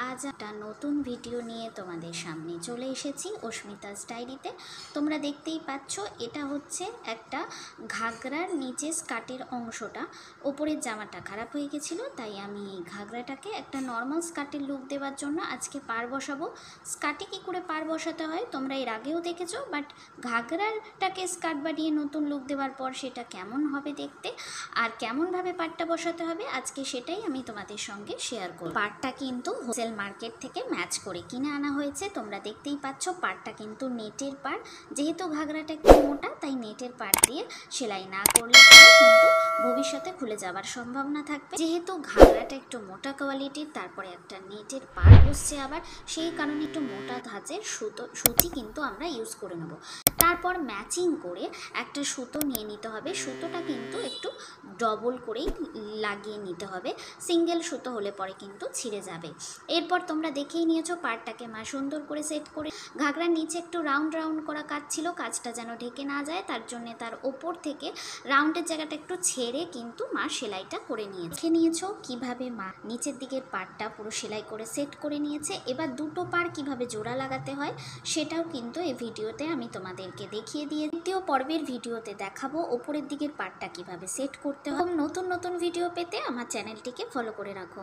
আজ একটা নতুন ভিডিও নিয়ে তোমাদের সামনে চলে এসেছি অস্মিতাস ডায়েরিতে। তোমরা দেখতেই পাচ্ছ, এটা হচ্ছে একটা ঘাগরার নিচে স্কার্টের অংশটা, ওপরের জামাটা খারাপ হয়ে গেছিলো, তাই আমি এই ঘাগরাটাকে একটা নর্মাল স্কার্টের লুক দেওয়ার জন্য আজকে পাড় বসাবো। স্কার্টে কী করে পাড় বসাতে হয় তোমরা এর আগেও দেখেছো, বাট ঘাগরাটাকে স্কার্ট বানিয়ে নতুন লুক দেওয়ার পর সেটা কেমন হবে দেখতে আর কেমনভাবে পাড়টা বসাতে হবে আজকে সেটাই আমি তোমাদের সঙ্গে শেয়ার করব। পাড়টা কিন্তু হোলসেল মার্কেট থেকে ম্যাচ করে কিনে আনা হয়েছে। তোমরা দেখতেই পাচ্ছ পাড়টা কিন্তু নেটের পাড়, যেহেতু ঘাগরাটা একটু মোটা তাই নেটের পাড় দিয়ে সেলাই না করলে কিন্তু ভবিষ্যতে খুলে যাওয়ার সম্ভাবনা থাকবে। যেহেতু ঘাগরাটা একটু মোটা কোয়ালিটির, তারপরে একটা নেটের পাড় বসছে আবার, সেই কারণে একটু মোটা ধাঁচের সুতি কিন্তু আমরা ইউজ করে নেব। তারপর ম্যাচিং করে একটা সুতো নিয়ে নিতে হবে। সুতোটা কিন্তু একটু ডবল করেই লাগিয়ে নিতে হবে, সিঙ্গেল সুতো হলে পরে কিন্তু ছিঁড়ে যাবে। এরপর তোমরা দেখেই নিয়েছো পাড়টাকে মা সুন্দর করে সেট করে, ঘাগরার নিচে একটু রাউন্ড রাউন্ড করা কাজ ছিল, কাজটা যেন ঢেকে না যায় তার জন্য তার ওপর থেকে রাউন্ডের জায়গাটা একটু ছেড়ে কিন্তু মা সেলাইটা করে নিয়েছে। দেখে নিয়েছো কিভাবে মা নিচের দিকের পাড়টা পুরো সেলাই করে সেট করে নিয়েছে। এবার দুটো পাড় কিভাবে জোড়া লাগাতে হয় সেটাও কিন্তু এই ভিডিওতে আমি তোমাদেরকে দেখিয়ে দিয়ে দ্বিতীয় পর্বের ভিডিওতে দেখাবো ওপরের দিকের পার্টটা কিভাবে সেট করতে হয়। নতুন নতুন ভিডিও পেতে আমার চ্যানেলটিকে ফলো করে রাখো।